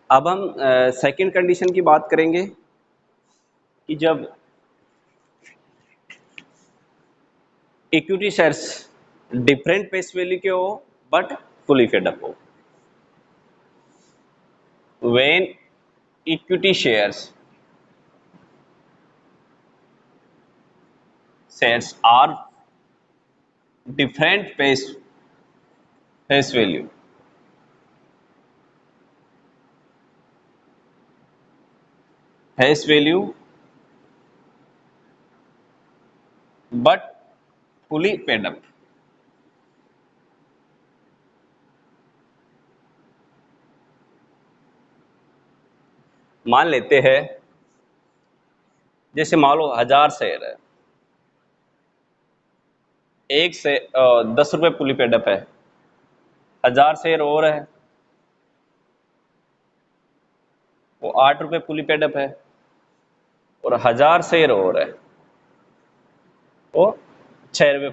अब हम second condition की बात करेंगे कि जब equity shares different face value के हो बट फुली फेड अप हो। When equity shares are different face value but fully paid up. मान लेते हैं जैसे मान लो 1000 शेयर है, एक से 10 रुपए फुली पेड अप है, 1000 शेयर और है वो 8 रुपए फुली पेड अप है, और 1000 शेयर और है वो 6 रुपए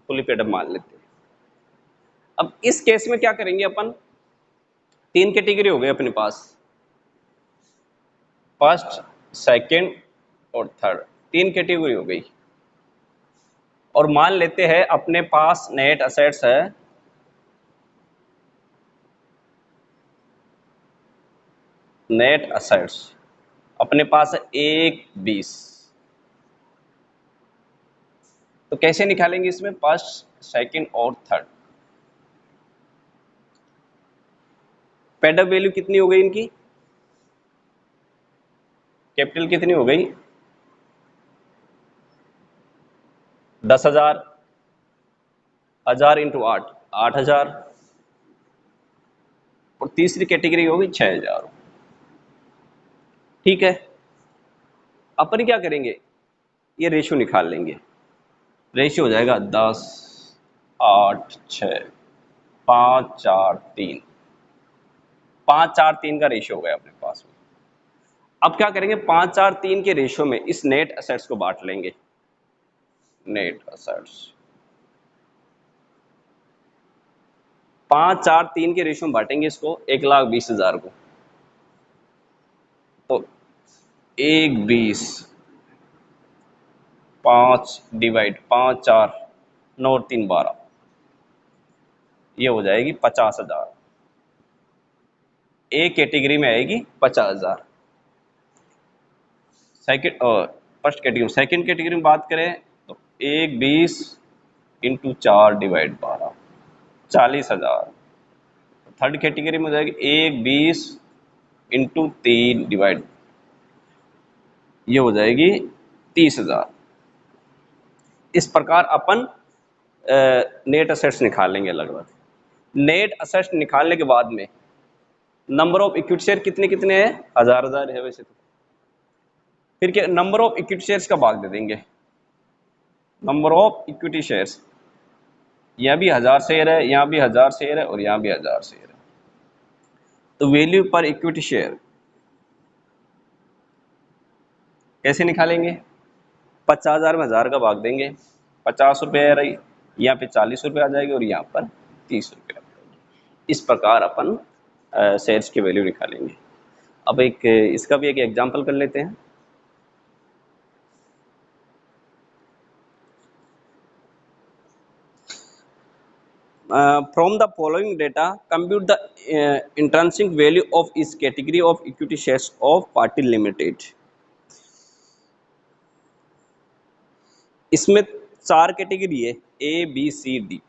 फुली पेड अप मान लेते हैं। अब इस केस में क्या करेंगे अपन, तीन कैटेगरी हो गई अपने पास, फर्स्ट सेकंड और थर्ड, तीन कैटेगरी हो गई। और मान लेते हैं अपने पास नेट असेट्स है नेट असेट्स अपने पास है 1/20। तो कैसे निकालेंगे इसमें, फर्स्ट सेकंड और थर्ड। पेड अप वैल्यू कितनी हो गई इनकी, कैपिटल कितनी हो गई 10,000, 1000 इंटू 8 8,000, और तीसरी कैटेगरी होगी 6,000। ठीक है, अपन क्या करेंगे, ये रेशियो निकाल लेंगे। रेशियो हो जाएगा 10 8 6 5 4 3, 5 4 3 का रेशियो हो गया अपने पास में। अब क्या करेंगे, 5 4 3 के रेशियो में इस नेट असेट्स को बांट लेंगे। नेट असेट्स 5 4 3 के रेशियो में बांटेंगे इसको, 1,20,000 को। तो 1/20 5 डिवाइड 5 4 9 और 3 12, ये हो जाएगी 50,000। एक कैटेगरी में आएगी 50,000। सेकंड और फर्स्ट कैटेगरी, सेकंड कैटेगरी में बात करें तो 1/20 इंटू 4 डिवाइड 12 40,000। थर्ड कैटेगरी में हो जाएगी 1/20 इंटू 3 डिवाइड, ये हो जाएगी 30,000। इस प्रकार अपन नेट असेट्स निकालेंगे अलग अलग। नेट असेट्स निकालने के बाद में नंबर ऑफ इक्विटी शेयर कितने कितने हैं, 1000 है वैसे तो। फिर क्या, नंबर ऑफ इक्विटी शेयर्स का भाग दे देंगे, नंबर ऑफ इक्विटी शेयर्स, यहाँ भी 1000 शेयर है, यहाँ भी 1000 शेयर है, और यहाँ भी 1000 शेयर है। तो वैल्यू पर इक्विटी शेयर कैसे निकालेंगे, 50,000 में 1000 का भाग देंगे, 50 रुपये आ रही, यहाँ पे 40 रुपये आ जाएगी, और यहाँ पर 30 रुपये आ जाएगी। इस प्रकार अपन शेयर्स की वैल्यू निकालेंगे। अब एक इसका भी एक एग्जांपल कर लेते हैं। From the following data, compute the intrinsic value of each category of equity shares of Party Limited। इसमें 4 कैटेगरी है, A B C D।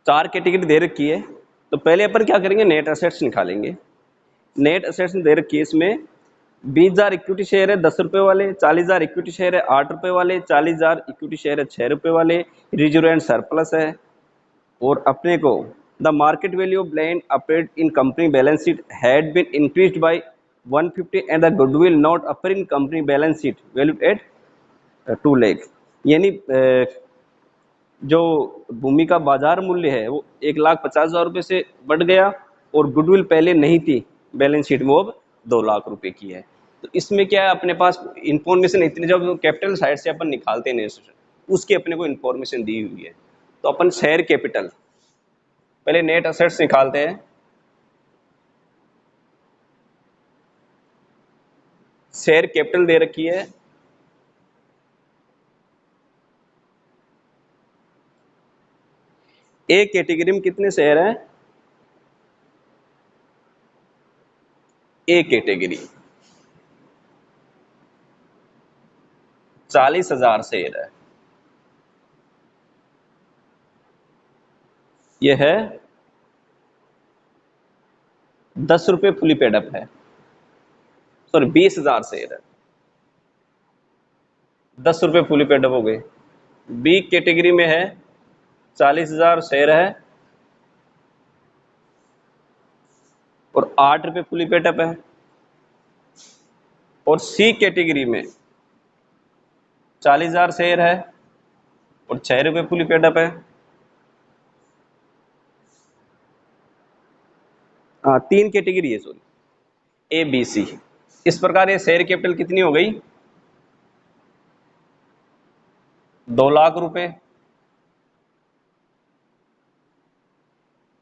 चार कैटेगरी दे रखी है, तो पहले अपन क्या करेंगे, नेट असेट्स निकालेंगे। नेट असेट्स दे रखी है इसमें 20,000 इक्विटी शेयर है 10 रुपए वाले, 40,000 इक्विटी शेयर है 8 रुपए वाले, 40,000 इक्विटी शेयर है 6 रुपए वाले, रिजर्व एंड सरप्लस है। और अपने को the market value of land appeared in company balance sheet had been increased by 150 and the goodwill not appear in company balance sheet valued at 2 lakh. यानी जो भूमि का बाजार मूल्य है वो 1,50,000 रुपये से बढ़ गया और गुडविल पहले नहीं थी बैलेंस शीट में, वो अब 2 लाख रुपए की है। तो इसमें क्या है, अपने पास इंफॉर्मेशन इतनी, जब कैपिटल साइड से अपन निकालते हैं उसकी अपने को इंफॉर्मेशन दी हुई है। तो अपन शेयर कैपिटल पहले नेट असेट्स निकालते हैं। शेयर कैपिटल दे रखी है ए कैटेगरी में कितने शेयर हैं, ए कैटेगरी 40,000 शेयर है। ये है 10 रुपये फुली पेडअप है, सॉरी 20,000 शेयर है, 10 रुपये फुली पेडअप हो गए। बी कैटेगरी में है 40,000 शेयर है और 8 रुपये फुली पेडअप है। और सी कैटेगरी में 40,000 शेयर है और 6 रुपये फुली पेडअप है। हाँ, 3 कैटेगरी है, सॉरी, ए बी सी। इस प्रकार ये शेयर कैपिटल कितनी हो गई, 2 लाख रुपए।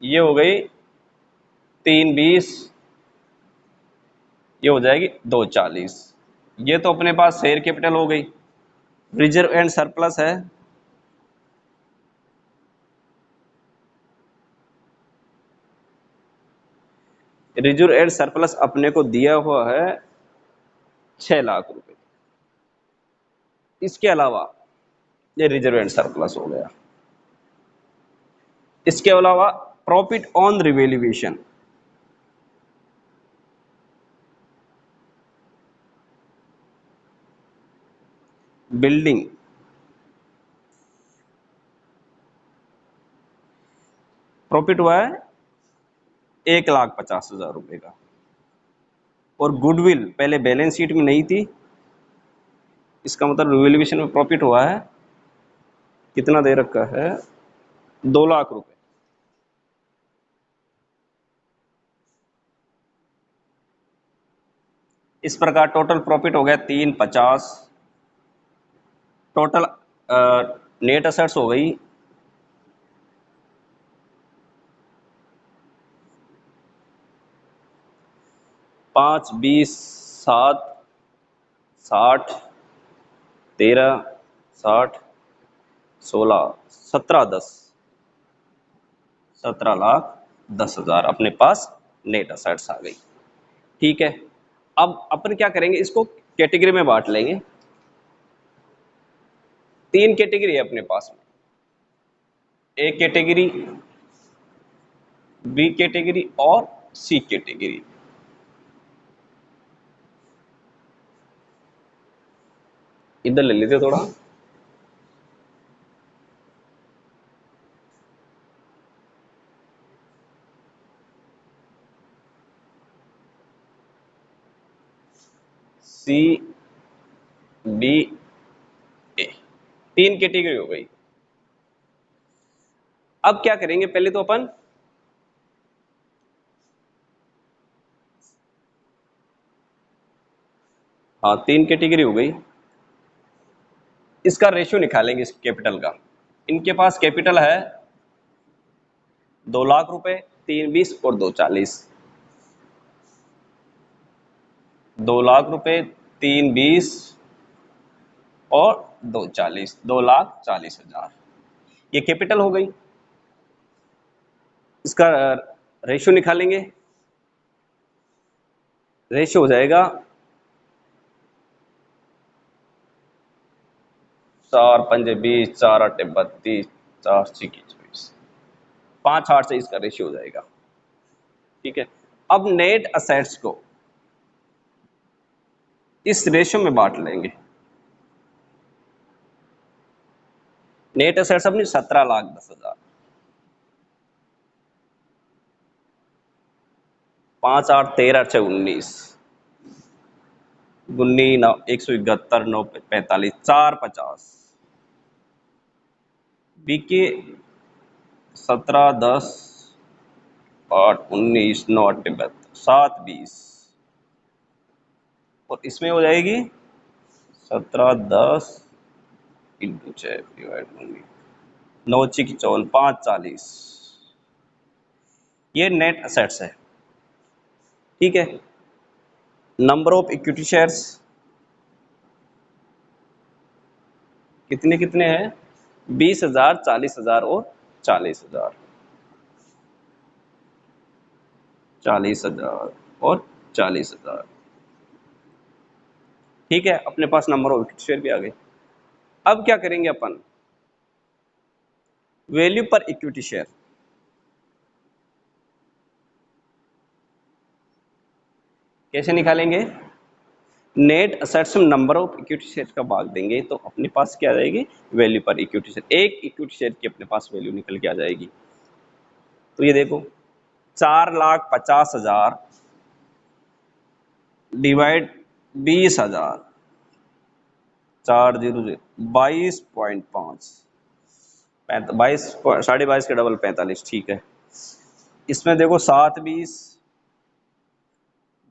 ये हो गई 320, ये हो जाएगी 240। ये तो अपने पास शेयर कैपिटल हो गई। रिजर्व एंड सरप्लस है रिजर्व एंड सरप्लस अपने को दिया हुआ है 6 लाख रुपए। इसके अलावा ये रिजर्व एंड सरप्लस हो गया। इसके अलावा profit on revaluation, building profit हुआ है 1,50,000 रुपए का। और गुडविल पहले बैलेंस शीट में नहीं थी, इसका मतलब रिवैल्यूएशन में प्रॉफिट हुआ है, कितना दे रखा है, 2 लाख रुपए। इस प्रकार टोटल प्रॉफिट हो गया 350। टोटल नेट असेट्स हो गई 5, 20, 7, 60, 13, 60, 16, 17, 10, 17,10,000 अपने पास नेट असेट्स आ गई। ठीक है, अब अपन क्या करेंगे, इसको कैटेगरी में बांट लेंगे। 3 कैटेगरी है अपने पास में, ए कैटेगरी, बी कैटेगरी और सी कैटेगरी। इधर ले लेते थोड़ा। सी, बी, ए, 3 कैटेगरी हो गई। अब क्या करेंगे, पहले तो अपन हाँ 3 कैटेगरी हो गई, इसका रेशियो निकालेंगे इस कैपिटल का। इनके पास कैपिटल है 2 लाख रुपए, 320 और 240। 2 लाख रुपए, 320 और 240, 2,40,000 ये कैपिटल हो गई। इसका रेशियो निकालेंगे, रेशियो हो जाएगा 4 पंजे 20, 4 अट्ठे 32, 4 छिके 24, 5-8 से इसका रेशियो हो जाएगा। ठीक है, अब नेट असेट्स को इस रेशियो में बांट लेंगे। नेट एसेट्स अपनी 17,10,000, 5 8 13 6 19, 171 9 45 4 50, बीके 17 10 8 19 9 72 7 20, और इसमें हो जाएगी 17 10 इंटू 6 डिवाइड 9 6 54 5 40। ये नेट असेट्स है। ठीक है, नंबर ऑफ इक्विटी शेयर्स कितने कितने हैं? 20,000, 40,000 और 40,000, 40,000 और 40,000। ठीक है, अपने पास नंबर ऑफ इक्विटी शेयर भी आ गए। अब क्या करेंगे अपन? Value per equity share. कैसे निकालेंगे? नेट असेट्स में नंबर ऑफ इक्विटी शेयर का भाग देंगे तो अपने पास क्या आ जाएगी? Value per equity share. एक इक्विटी शेयर की अपने पास वैल्यू निकल के आ जाएगी। तो ये देखो 4,50,000 डिवाइड 20,000, 4 0 22.5, 22 22.5 के डबल 45। ठीक है, इसमें देखो 7 20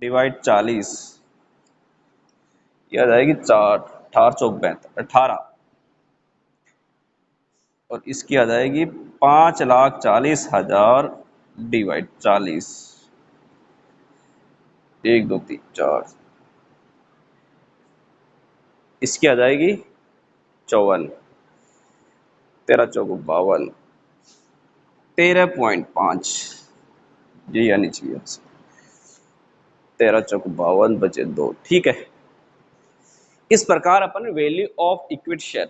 डिवाइड 40, ये आ जाएगी 4 18 चौक 18, और इसकी आ जाएगी 5,40,000 डिवाइड 40, 1 2 3 4, इसकी आ जाएगी 54, 13 चौक 52, 13.5, ये आनी चाहिए 13 चौक 52 बचे 2। ठीक है, इस प्रकार अपन value of equity share,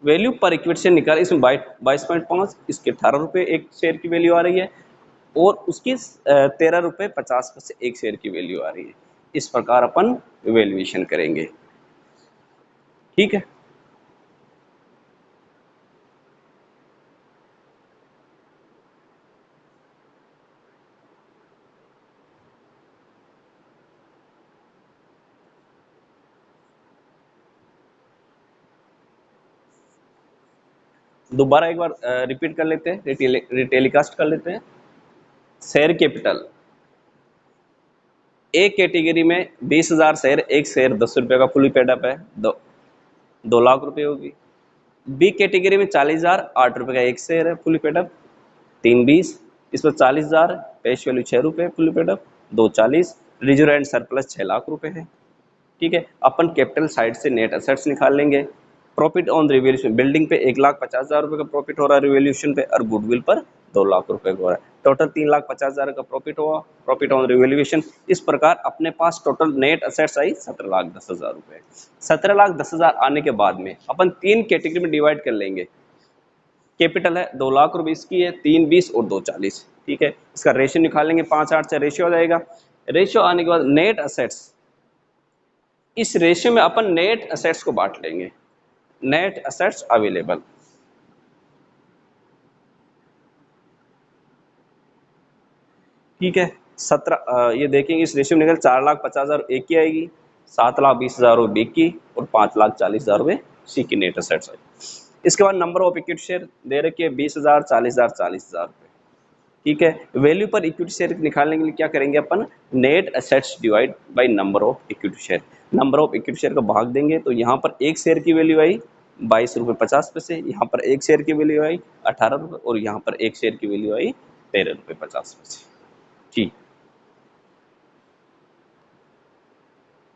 value per equity share निकाल। इसमें 22.5, इसके 18 रुपये एक शेयर की वैल्यू आ रही है, और उसकी 13 रुपये 50 पैसे एक शेयर की वैल्यू आ रही है। इस प्रकार अपन वैल्यूएशन करेंगे। ठीक है, दोबारा एक बार रिपीट कर लेते हैं, रिटेलिकास्ट कर लेते हैं। शेयर कैपिटल, एक कैटेगरी में 20,000 शेयर, एक शेयर 10 रुपये का फुली पेड अप है, 2 लाख रुपए होगी। बी कैटेगरी में 40,000, 8 रुपये का एक शेयर है फुली पेड अप, 3 20, इसमें 40,000, पेश वैल्यू 6 रुपये fully paid up, 2 40, reserve and surplus 6 lakh रुपए है। ठीक है, अपन कैपिटल साइड से नेट एसेट्स निकाल लेंगे। प्रॉफिट ऑन रिवैल्यूएशन, बिल्डिंग पे 1,50,000 रुपये का प्रॉफिट हो रहा है रिवैल्यूएशन पे, और गुडविल पर 2 लाख रुपए हो रहा है। टोटल 3,50,000 का प्रॉफिट हुआ, प्रॉफिट ऑन रिवैल्यूएशन। इस प्रकार अपने पास टोटल नेट एसेट्स आई 17,10,000 रुपये। 17,10,000 आने के बाद में अपन 3 कैटेगरी में डिवाइड कर लेंगे। कैपिटल है 2 लाख रुपए इसकी है, 3 20 और 2 40। ठीक है, इसका रेशियो निकालेंगे, 5 8 से रेशियो आ जाएगा। रेशियो आने के बाद नेट एसेट्स, इस रेशियो में अपन नेट एसेट्स को बांट लेंगे। नेट एसेट्स अवेलेबल, ठीक है, 17 ये देखेंगे इस रेशियो में निकल 4,50,000 एक की आएगी, 7,20,000 बी की, और 5,40,000 रुपये सी की नेट एसेट्स आएगी। इसके बाद नंबर ऑफ इक्विटी शेयर दे रखे हैं 20,000 40,000 40,000 रुपये। ठीक है, वैल्यू पर इक्विटी शेयर निकालने के लिए क्या करेंगे अपन? Net assets divide by number of equity share. Number of equity share का भाग देंगे तो यहाँ पर एक शेयर की वैल्यू आई 22 रुपये 50 पैसे, यहाँ पर एक शेयर की वैल्यू आई 18 रुपये, और यहाँ पर एक शेयर की वैल्यू आई 13 रुपये 50 पैसे। ठीक।